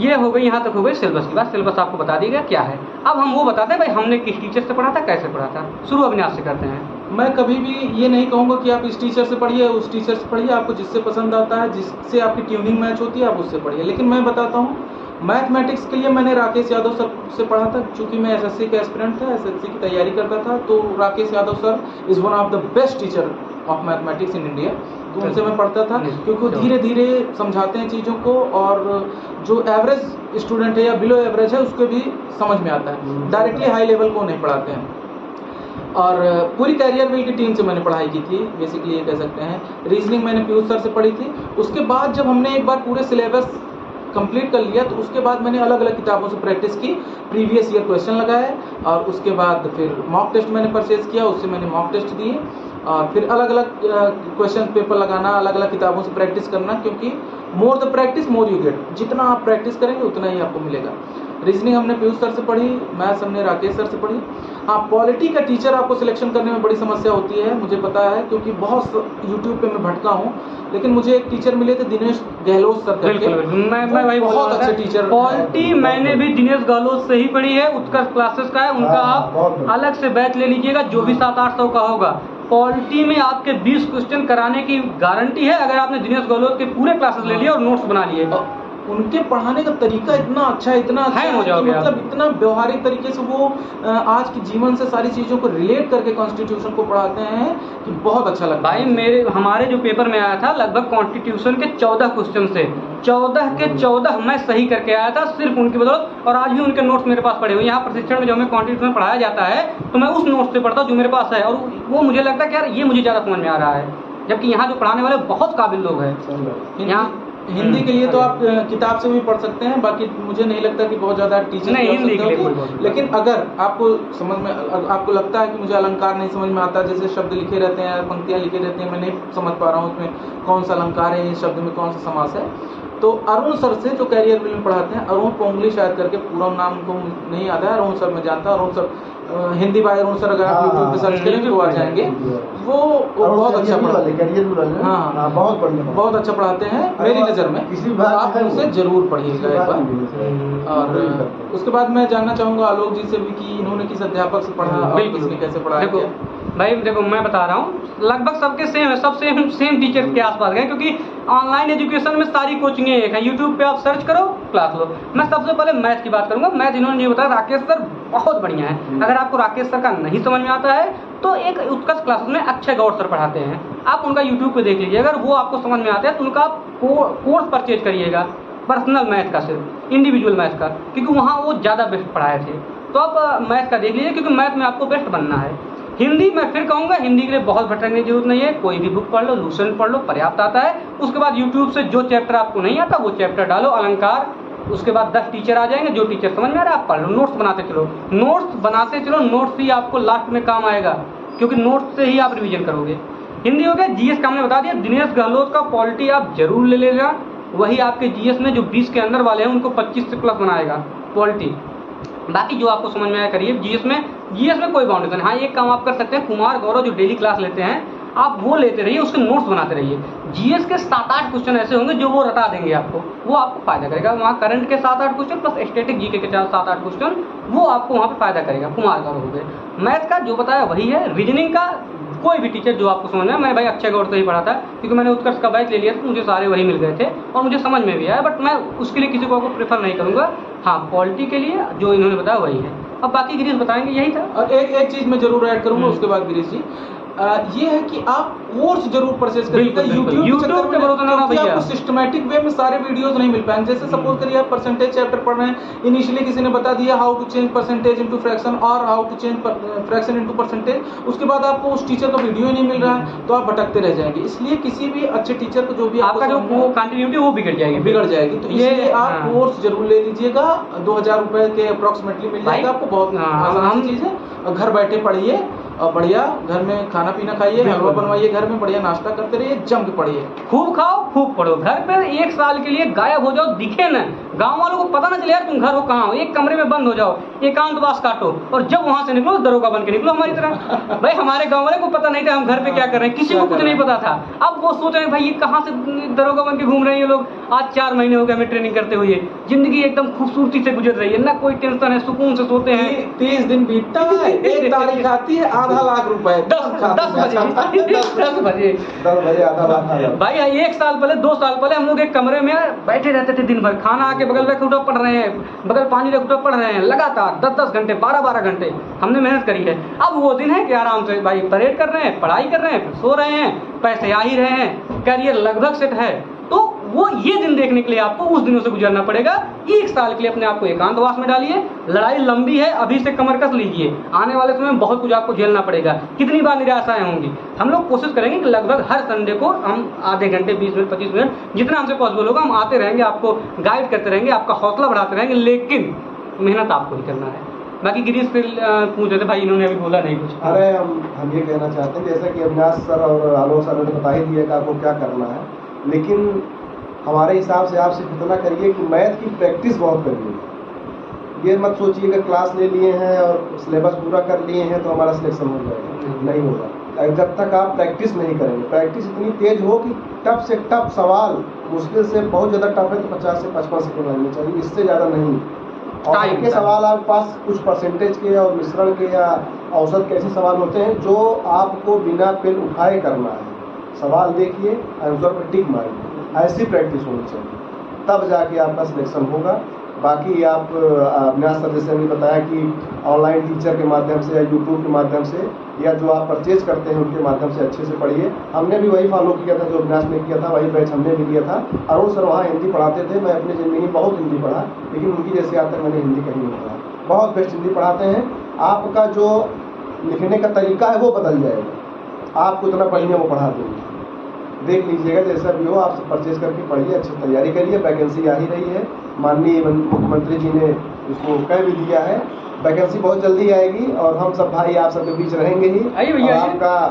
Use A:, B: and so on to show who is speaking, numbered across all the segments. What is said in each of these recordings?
A: ये हो गई, यहाँ तक हो गई सिलेबस की बात। सिलेबस आपको बता दिया गया क्या है। अब हम वो बताते हैं भाई हमने किस टीचर से पढ़ा था, कैसे पढ़ा था। शुरू अविनाश से करते हैं।
B: मैं कभी भी ये नहीं कहूँगा कि आप इस टीचर से पढ़िए, उस टीचर से पढ़िए, आपको जिससे पसंद आता है, जिससे आपकी ट्यूनिंग मैच होती है, आप उससे पढ़िए। लेकिन मैं बताता हूँ, मैथमेटिक्स के लिए मैंने राकेश यादव सर से पढ़ा था। चूँकि मैं एसएससी का एस्पिरेंट था, एसएससी की तैयारी करता था, तो Rakesh Yadav sir is one of the best teacher of mathematics in India. तो उनसे मैं पढ़ता था, क्योंकि वो धीरे धीरे समझाते हैं चीज़ों को, और जो एवरेज स्टूडेंट है या बिलो एवरेज है उसको भी समझ में आता है। डायरेक्टली हाई लेवल को नहीं पढ़ाते हैं। और पूरी कैरियर बिल की टीम से मैंने पढ़ाई की थी, बेसिकली ये कह सकते हैं। रीजनिंग मैंने पीयूष सर से पढ़ी थी। उसके बाद जब हमने एक बार पूरे सिलेबस कंप्लीट कर लिया, तो उसके बाद मैंने अलग अलग किताबों से प्रैक्टिस की, प्रीवियस ईयर क्वेश्चन लगाए, और उसके बाद फिर मॉक टेस्ट मैंने परचेज किया, उससे मैंने मॉक टेस्ट दिए, और फिर अलग अलग क्वेश्चन पेपर लगाना, अलग अलग किताबों से प्रैक्टिस करना, क्योंकि more the practice more you get. जितना आप प्रैक्टिस करेंगे उतना ही आपको मिलेगा। रीजनिंग हमने पीयूष सर से पढ़ी, मैथ्स हमने राकेश सर से पढ़ी। हाँ, पॉलिटी का टीचर आपको सिलेक्शन करने में बड़ी समस्या होती है, मुझे पता है, क्योंकि बहुत यूट्यूब पे मैं भटका हूँ। लेकिन मुझे एक टीचर मिले थे, दिनेश गहलोत सर करके।
A: मैं वही
B: बहुत अच्छे टीचर।
A: पॉलिटी मैंने भी दिनेश गहलोत से ही पढ़ी है, उत्कर्ष क्लासेस का है उनका। आप अलग से बैच ले लीजिएगा, जो भी 700-800 का होगा। पॉलिटी में आपके 20 क्वेश्चन कराने की गारंटी है, अगर आपने दिनेश गहलोत के पूरे क्लासेस ले लिए और नोट्स बना लिए।
B: उनके पढ़ाने का तरीका इतना अच्छा है, इतना अच्छा है कि मतलब इतना व्यवहारिक तरीके से वो आज के जीवन से सारी चीज़ों को रिलेट करके कॉन्स्टिट्यूशन को पढ़ाते हैं कि बहुत अच्छा लगता है।
A: भाई हमारे जो पेपर में आया था, लगभग कॉन्स्टिट्यूशन के 14 क्वेश्चन से 14 के 14 मैं सही करके आया था, सिर्फ उनकी बदौलत। और आज भी उनके नोट्स मेरे पास पड़े हुए। यहाँ प्रशिक्षण में जो हमें कॉन्स्टिट्यूशन पढ़ाया जाता है, तो मैं उस नोट्स से पढ़ता हूँ जो मेरे पास है, और वो मुझे लगता है कि यार ये मुझे ज़्यादा समझ में आ रहा है। जबकि यहाँ जो पढ़ाने वाले बहुत काबिल लोग हैं। यहाँ
B: हिंदी के लिए तो आप किताब से भी पढ़ सकते हैं, बाकी मुझे नहीं लगता कि बहुत ज़्यादा टीचर
A: नहीं हिंदी के लिए।
B: लेकिन अगर आपको समझ में, आपको लगता है कि मुझे अलंकार नहीं समझ में आता, जैसे शब्द लिखे रहते हैं, पंक्तियाँ लिखे रहती हैं, मैं नहीं समझ पा रहा हूँ उसमें कौन सा अलंकार है, इस शब्द में कौन सा समास है, तो अरुण सर से जो कैरियर बिल में पढ़ाते हैं, अरुण पोंगली शायद करके, पूरा नाम को नहीं याद है, अरुण सर मैं जानता हूँ। Arun sir Hindi by Arun sir, अगर आप यूट्यूब पे सर्च करेंगे तो आ जाएंगे। वो बहुत अच्छा पढ़ाते हैं। हाँ, बहुत अच्छा पढ़ाते हैं मेरी नज़र में। आप उनसे जरूर पढ़िएगा एक बार। और उसके बाद मैं जानना चाहूँगा आलोक जी से भी कि इन्होंने किस अध्यापक से पढ़ा और किसने कैसे पढ़ाया।
A: भाई देखो, मैं बता रहा हूँ, लगभग सबके सेम है, सब सेम टीचर के आसपास गए, क्योंकि ऑनलाइन एजुकेशन में सारी कोचिंगें एक है। यूट्यूब पे आप सर्च करो, क्लास लो। मैं सबसे पहले मैथ की बात करूंगा। मैथ इन्होंने ये बताया, राकेश सर बहुत बढ़िया है। अगर आपको राकेश सर का नहीं समझ में आता है, तो एक उत्कर्ष क्लासेस में अक्षय गौड़ सर पढ़ाते हैं, आप उनका यूट्यूब पे देख लीजिए। अगर वो आपको समझ में आता है तो उनका आप कोर्स परचेज करिएगा, पर्सनल मैथ का, सिर्फ इंडिविजुअल मैथ का, क्योंकि वहाँ वो ज़्यादा बेस्ट पढ़ाए थे। तो आप मैथ का देख लीजिए, क्योंकि मैथ में आपको बेस्ट बनना है। हिंदी मैं फिर कहूँगा, हिंदी के लिए बहुत भटकने की जरूरत नहीं है। कोई भी बुक पढ़ लो, लूसेंट पढ़ लो, पर्याप्त आता है। उसके बाद यूट्यूब से जो चैप्टर आपको नहीं आता वो चैप्टर डालो, अलंकार। उसके बाद 10 टीचर आ जाएंगे, जो टीचर समझ में आ रहा है आप पढ़ लो। नोट्स बनाते चलो, नोट्स ही आपको लास्ट में काम आएगा, क्योंकि नोट्स से ही आप रिवीजन करोगे। हिंदी हो गया। जीएस का हमने बता दिया, दिनेश गहलोत का पॉलिटी आप जरूर ले लेगा। वही आपके जीएस में जो 20 के अंदर वाले हैं उनको 25 से प्लस बनाएगा पॉलिटी। बाकी जो आपको समझ में आया करिए। जीएस में कोई बाउंडेशन नहीं। हाँ, एक काम आप कर सकते हैं, कुमार गौरव जो डेली क्लास लेते हैं, आप वो लेते रहिए, उसके नोट्स बनाते रहिए। जीएस के 7-8 क्वेश्चन ऐसे होंगे जो वो रटा देंगे आपको, वो आपको फायदा करेगा। वहाँ करंट के 7-8 क्वेश्चन प्लस स्टैटिक जीके के 7-8 क्वेश्चन, वो आपको वहाँ पे फायदा करेगा। कुमार गौरव हो गए। मैथ का जो बताया वही है। रीजनिंग का कोई भी टीचर जो आपको समझ में, मैं भाई अक्षय गौड़ से ही पढ़ा था, क्योंकि मैंने उत्कर्ष का बैच ले लिया था, मुझे सारे वही मिल गए थे और मुझे समझ में भी आया। बट मैं उसके लिए किसी को प्रेफर नहीं करूँगा। हाँ, पॉलिटी के लिए जो इन्होंने बताया वही है। अब बाकी गिरीश बताएंगे, यही था।
B: और एक चीज़ मैं जरूर ऐड करूँगा उसके बाद गिरीश जी, ये है कि आप कोर्स जरूर परचेज करिएगा। यूट्यूब के भरोसे ना रहिए, आपको सिस्टमैटिक वे में सारे वीडियोस नहीं मिल पाएंगे। जैसे सपोज करिए आप परसेंटेज चैप्टर पढ़ रहे हैं, इनिशियली किसी ने बता दिया how to change percentage into fraction और how to change fraction into percentage, उसके बाद आपको उस टीचर का वीडियो ही नहीं मिल रहा है, तो आप भटकते रह जाएंगे। इसलिए किसी भी अच्छे टीचर को, जो भी
A: आपका जो कंटिन्यूटी वो बिगड़ जाएगी।
B: तो इसलिए आप कोर्स जरूर ले लीजिएगा। 2000 रुपए के अप्रोक्सीमेटली मिल जाएगा आपको। बहुत आसान चीज़ है, और घर बैठे पढ़िए और बढ़िया घर में खाना पीना खाइए, हलवा बनवाइए, घर में बढ़िया नाश्ता करते रहिए, जम के पढ़िए,
A: खूब खाओ खूब पढ़ो। घर पे 1 साल के लिए गायब हो जाओ, दिखे ना, गांव वालों को पता ना चले यार तुम घर हो कहाँ हो, एक कमरे में बंद हो जाओ, एकांतवास काटो और जब वहां से निकलो दरोगा बन के निकलो हमारी तरह। भाई हमारे गांव वाले को पता नहीं था हम घर पे क्या कर रहे हैं, किसी को कुछ नहीं पता था। अब वो सोच रहे हैं भाई ये कहाँ से दरोगा बन के घूम रहे हैं ये लोग। आज 4 महीने हो गए हमें ट्रेनिंग करते हुए, जिंदगी एकदम खूबसूरती से गुजर रही है, ना कोई टेंशन है, सुकून से सोते हैं।
B: 30 दिन बीतता है, 1 तारीख आती है, आधा लाख रुपए
A: 10 बजे
B: आधा लाख।
A: भाई 1 साल पहले 2 साल पहले हम लोग एक कमरे में बैठे रहते थे दिन भर, खाना आके बगल रख उठा पढ़ रहे हैं, बगल पानी रख उठा पढ़ रहे हैं, लगातार 10-10 घंटे 12-12 घंटे हमने मेहनत करी है। अब वो दिन है कि आराम से भाई परेड कर रहे हैं, पढ़ाई कर रहे हैं, फिर सो रहे हैं, पैसे आ ही रहे हैं, करियर लगभग सेट है। तो वो ये दिन देखने के लिए आपको उस दिनों से गुजरना पड़ेगा। 1 साल के लिए अपने आप को एकांतवास में डालिए। लड़ाई लंबी है, अभी से कमर कस लीजिए, आने वाले समय में बहुत कुछ आपको झेलना पड़ेगा। कितनी बार निराशाएं होंगी। हम लोग कोशिश करेंगे कि लगभग हर संडे को हम आधे घंटे 20 मिनट 25 मिनट जितना हमसे पॉसिबल होगा हम आते रहेंगे, आपको गाइड करते रहेंगे, आपका हौसला बढ़ाते रहेंगे, लेकिन मेहनत आपको ही करना है। बाकी गिरीश से पूछ रहे थे भाई, इन्होंने अभी बोला नहीं कुछ।
C: अरे हम ये कहना चाहते हैं जैसा कि अविनाश सर और आलोक सर ने बता ही दिया कि आपको क्या करना है, लेकिन हमारे हिसाब से आप सिर्फ इतना करिए कि मैथ की प्रैक्टिस बहुत करिए। ये मत सोचिए कि क्लास ले लिए हैं और सिलेबस पूरा कर लिए हैं तो हमारा सिलेक्शन हो जाएगा, नहीं होगा जब तक आप प्रैक्टिस नहीं करेंगे। प्रैक्टिस इतनी तेज हो कि टफ से टफ सवाल, मुश्किल से बहुत ज़्यादा टफ है तो 50 से 55 सेकंड लगने चाहिए, इससे ज़्यादा नहीं। और इनके सवाल आपके पास कुछ परसेंटेज के और मिश्रण के या औसत के ऐसे सवाल होते हैं जो आपको बिना पेन उठाए करना है। सवाल देखिए, आंसर पर टिक मारिए, ऐसी प्रैक्टिस होनी चाहिए, तब जाके आपका सिलेक्शन होगा। बाकी आप अविनाश सर जैसे हमने बताया कि ऑनलाइन टीचर के माध्यम से या यूट्यूब के माध्यम से या जो आप परचेज करते हैं उनके माध्यम से अच्छे से पढ़िए। हमने भी वही फॉलो किया था जो अविनाश ने किया था, वही बैच हमने भी लिया था। अरुण सर वहाँ हिंदी पढ़ाते थे, मैं अपनी ज़िंदगी में बहुत हिंदी पढ़ा, लेकिन उनकी जैसे आज तक मैंने हिंदी कहीं नहीं पढ़ा। बहुत बेस्ट हिंदी पढ़ाते हैं। आपका जो लिखने का तरीका है वो बदल जाएगा, आपको इतना पढ़िए वो पढ़ा देंगे। देख लीजिएगा जैसा भी हो, आप परचेज करके पढ़िए, अच्छी तैयारी करिए। वैकेंसी आ ही रही है, माननीय मुख्यमंत्री जी ने इसको कह भी दिया है, वैकेंसी बहुत जल्दी आएगी और हम सब भाई आप सबके बीच रहेंगे ही। और आपका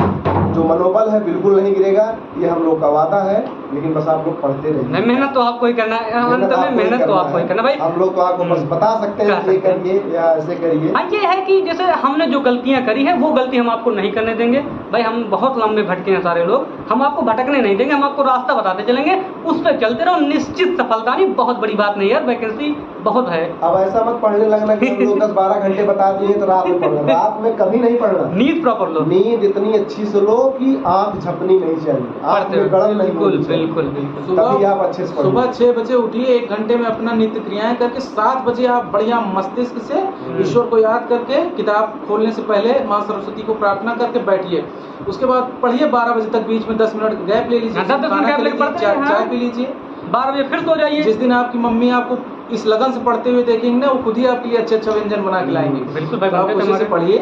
C: जो मनोबल है बिल्कुल नहीं गिरेगा, ये हम लोग का वादा है। लेकिन बस आप लोग पढ़ते रहिए।
A: मेहनत तो आपको ही करना है, मेहनत तो आपको ही करना भाई।
C: हम लोग तो आपको बस बता सकते हैं ये करिए या ऐसे करिए।
A: हाँ, ये है कि जैसे हमने जो गलतियां करी है वो गलती हम आपको नहीं करने देंगे भाई। हम बहुत लंबे भटके हैं सारे लोग, हम आपको भटकने नहीं देंगे, हम आपको रास्ता बताते चलेंगे, उस पर चलते रहो। निश्चित सफलता नहीं, बहुत बड़ी बात नहीं यार, वैकेंसी बहुत है।
C: अब ऐसा मत पढ़ने लगना कि हम लोग 10-12 घंटे बता दिए तो रात में पढ़ना, रात में कभी नहीं पढ़ना।
A: नींद प्रॉपर लो,
C: नींद इतनी अच्छी से लो कि आंख झपनी नहीं चाहिए, आंख में गड़न नहीं होनी चाहिए।
A: बिल्कुल।
C: तभी आप अच्छे से पढ़िए।
B: सुबह 6 बजे उठिए, 1 घंटे में अपना नित्य क्रियाएं करके 7 बजे आप बढ़िया मस्तिष्क से ईश्वर को याद करके किताब खोलने से पहले माँ सरस्वती को प्रार्थना करके बैठिए। उसके बाद पढ़िए 12 बजे तक, बीच में 10 मिनट गैप ले लीजिए, चाय पी लीजिए,
A: 12 बजे फिर सो जाइए।
B: जिस दिन आपकी मम्मी आपको इस लगन से पढ़ते हुए देखेंगे ना, वो खुद ही आपके लिए अच्छे व्यंजन बना के लाएंगे।
A: बिल्कुल भाई,
B: आप अच्छे से पढ़िए,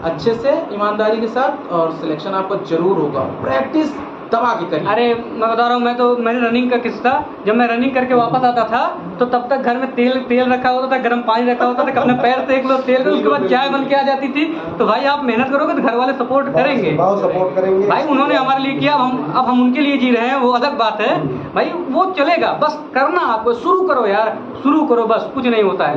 B: अच्छे से ईमानदारी के साथ, और सिलेक्शन आपका जरूर होगा। प्रैक्टिस दबा के करिए।
A: अरे मैं बता रहा हूँ, मैंने रनिंग का किस्सा, जब मैं रनिंग करके वापस आता था तो तब तक घर में तेल रखा होता था, गर्म पानी रखा होता था, अपने पैर सेक लो तेल, उसके बाद चाय बन के आ जाती थी। तो भाई आप मेहनत करोगे तो घर वाले सपोर्ट करेंगे,
C: बहुत सपोर्ट करेंगे
A: भाई। उन्होंने हमारे लिए किया, अब हम उनके लिए जी रहे हैं, वो अलग बात है भाई। वो चलेगा, बस करना आपको, शुरू करो यार, शुरू करो, बस कुछ नहीं होता है।